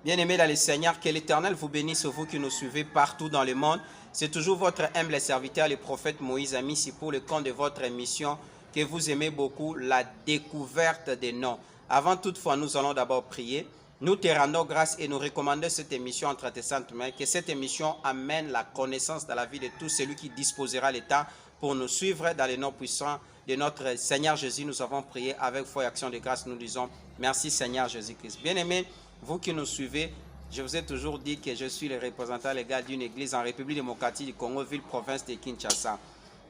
Bien-aimés dans le Seigneur, que l'Éternel vous bénisse, vous qui nous suivez partout dans le monde. C'est toujours votre humble serviteur, le prophète Moïse Amissi, pour le compte de votre émission que vous aimez beaucoup, la découverte des noms. Avant toutefois, nous allons d'abord prier. Nous te rendons grâce et nous recommandons cette émission entre tes saintes mains, que cette émission amène la connaissance dans la vie de tout celui qui disposera le temps pour nous suivre dans les noms puissants de notre Seigneur Jésus. Nous avons prié avec foi et action de grâce. Nous disons merci Seigneur Jésus-Christ. Bien-aimés, vous qui nous suivez, je vous ai toujours dit que je suis le représentant légal d'une église en République démocratique du Congo, ville, province de Kinshasa.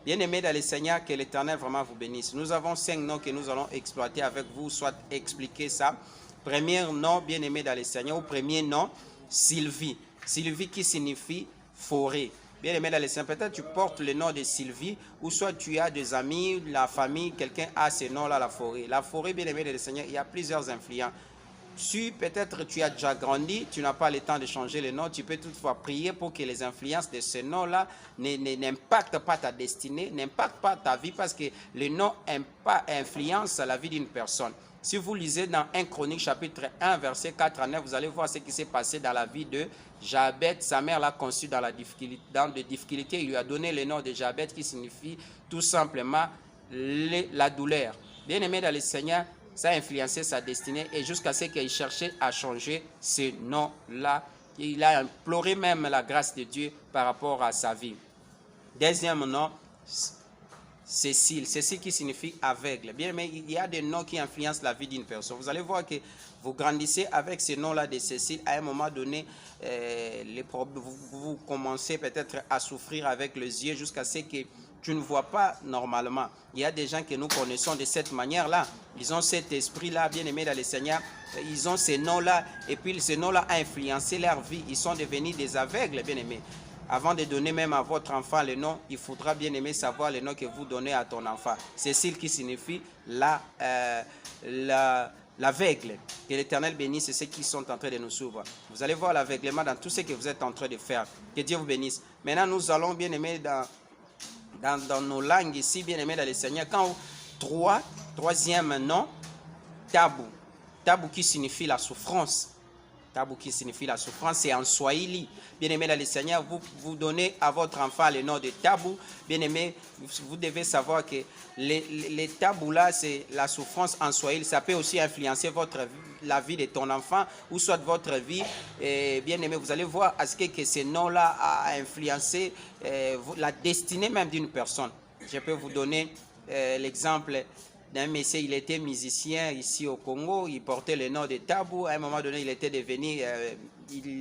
Bien-aimés dans le Seigneur, que l'Éternel vraiment vous bénisse. Nous avons 5 noms que nous allons exploiter avec vous, soit expliquer ça. Premier nom, bien-aimé dans le Seigneur, au premier nom, Sylvie. Sylvie qui signifie forêt. Bien-aimé dans le Seigneur, peut-être tu portes le nom de Sylvie, ou soit tu as des amis, la famille, quelqu'un a ce nom-là, la forêt. La forêt, bien-aimé dans le Seigneur, il y a plusieurs influents. Si peut-être tu as déjà grandi, tu n'as pas le temps de changer le nom, tu peux toutefois prier pour que les influences de ce nom-là n'impactent pas ta destinée, n'impactent pas ta vie, parce que le nom influence la vie d'une personne. Si vous lisez dans 1 Chronique chapitre 1 verset 4 à 9, vous allez voir ce qui s'est passé dans la vie de Jabet. Sa mère l'a conçu dans des difficultés. Il lui a donné le nom de Jabet qui signifie tout simplement la douleur. Bien-aimé dans le Seigneur, ça a influencé sa destinée et jusqu'à ce qu'il cherchait à changer ce nom-là. Il a imploré même la grâce de Dieu par rapport à sa vie. Deuxième nom, Cécile. Cécile qui signifie aveugle. Bien, mais il y a des noms qui influencent la vie d'une personne. Vous allez voir que vous grandissez avec ce nom-là de Cécile. À un moment donné, vous commencez peut-être à souffrir avec les yeux jusqu'à ce que tu ne vois pas normalement. Il y a des gens que nous connaissons de cette manière-là. Ils ont cet esprit-là, bien aimé dans le Seigneur. Ils ont ces noms-là. Et puis, ce nom-là a influencé leur vie. Ils sont devenus des aveugles, bien aimés. Avant de donner même à votre enfant le nom, il faudra bien aimer savoir le nom que vous donnez à ton enfant. Cécile qui signifie l'aveugle. Que l'Éternel bénisse ceux qui sont en train de nous suivre. Vous allez voir l'aveuglement dans tout ce que vous êtes en train de faire. Que Dieu vous bénisse. Maintenant, nous allons bien aimer dans nos langues ici, bien aimé dans le Seigneur. Quand troisième nom, tabou. Tabou qui signifie la souffrance. Tabou qui signifie la souffrance, c'est en Swahili. Bien aimé dans le Seigneur, vous donnez à votre enfant le nom de tabou. Bien aimé, vous devez savoir que les tabous là, c'est la souffrance en Swahili. Ça peut aussi influencer la vie de ton enfant ou soit votre vie. Et bien aimé, vous allez voir à ce que ce nom-là a influencé la destinée même d'une personne. Je peux vous donner l'exemple d'un monsieur. Il était musicien ici au Congo, il portait le nom de Tabou. À un moment donné, il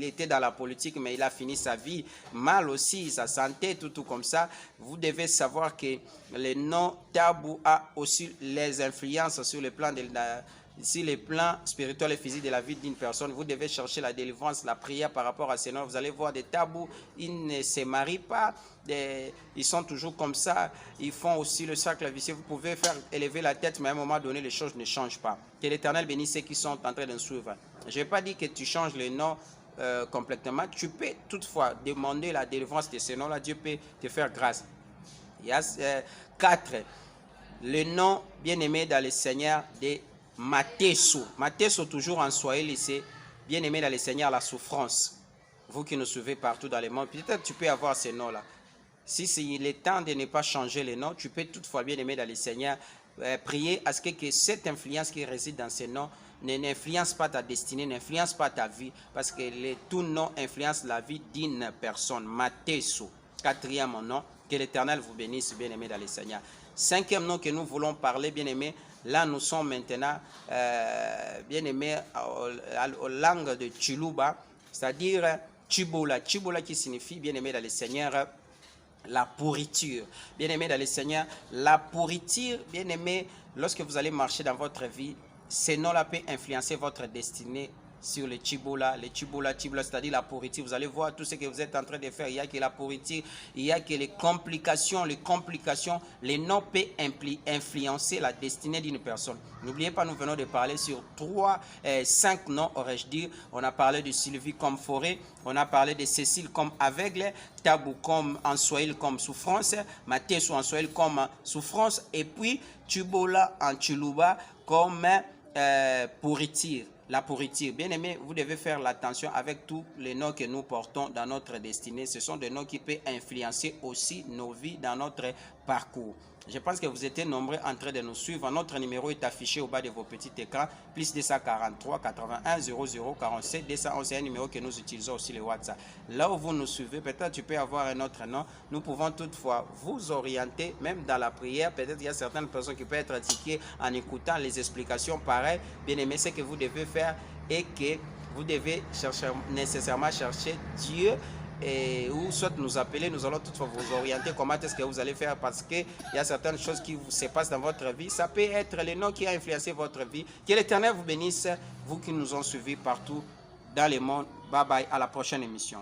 était dans la politique, mais il a fini sa vie mal aussi, sa santé, tout comme ça. Vous devez savoir que le nom Tabou a aussi les influences sur le plan spirituel et physique de la vie d'une personne. Vous devez chercher la délivrance, la prière par rapport à ces noms. Vous allez voir des tabous, ils ne se marient pas, ils sont toujours comme ça, ils font aussi le cercle vicieux. Vous pouvez faire élever la tête, mais à un moment donné, les choses ne changent pas. Que l'Éternel bénisse ceux qui sont en train de suivre. Je ne vais pas dire que tu changes le nom complètement. Tu peux toutefois demander la délivrance de ces noms-là. Dieu peut te faire grâce. Il y a 4. Le nom bien-aimé dans le Seigneur de Mateso. Mateso, toujours en Swahili, c'est bien aimé dans le Seigneur, la souffrance. Vous qui nous suivez partout dans le monde, peut-être tu peux avoir ces noms-là. Si il est temps de ne pas changer les noms, tu peux toutefois bien aimé dans le Seigneur prier à ce que cette influence qui réside dans ces noms n'influence pas ta destinée, n'influence pas ta vie, parce que tout nom influence la vie d'une personne. Mateso. 4e nom, que l'Éternel vous bénisse, bien aimé dans le Seigneur. 5e nom que nous voulons parler, bien aimé. Là, nous sommes maintenant, bien aimés, aux langues de Chiluba, c'est-à-dire Chibola. Chibola qui signifie, bien aimé dans le Seigneur, la pourriture. Bien aimé dans le Seigneur, la pourriture, bien aimé, lorsque vous allez marcher dans votre vie, ces noms-là peuvent influencer votre destinée sur le Chibola, c'est-à-dire la pourriture. Vous allez voir tout ce que vous êtes en train de faire. Il y a que la pourriture, il y a que les complications. Les noms peuvent influencer la destinée d'une personne. N'oubliez pas, nous venons de parler sur 5 noms, aurais-je dit. On a parlé de Sylvie comme forêt, on a parlé de Cécile comme aveugle, Tabou comme en Swahili comme souffrance, Mateso en Swahili comme souffrance, et puis Chibola en Chiluba comme pourriture. la pourriture. Bien aimé, vous devez faire l'attention avec tous les noms que nous portons dans notre destinée. Ce sont des noms qui peuvent influencer aussi nos vies dans notre parcours. Je pense que vous êtes nombreux en train de nous suivre. Notre numéro est affiché au bas de vos petits écrans. Plus 243 81 00 47 211. C'est un numéro que nous utilisons aussi le WhatsApp. Là où vous nous suivez, peut-être tu peux avoir un autre nom. Nous pouvons toutefois vous orienter, même dans la prière. Peut-être il y a certaines personnes qui peuvent être tiquées en écoutant les explications pareilles. Bien aimé, ce que vous devez faire est que vous devez nécessairement chercher Dieu. Ou soit nous appeler, nous allons toutefois vous orienter comment est-ce que vous allez faire, parce qu'il y a certaines choses qui se passent dans votre vie. Ça peut être le nom qui a influencé votre vie. Que l'Éternel vous bénisse, vous qui nous ont suivis partout dans le monde. Bye bye, à la prochaine émission.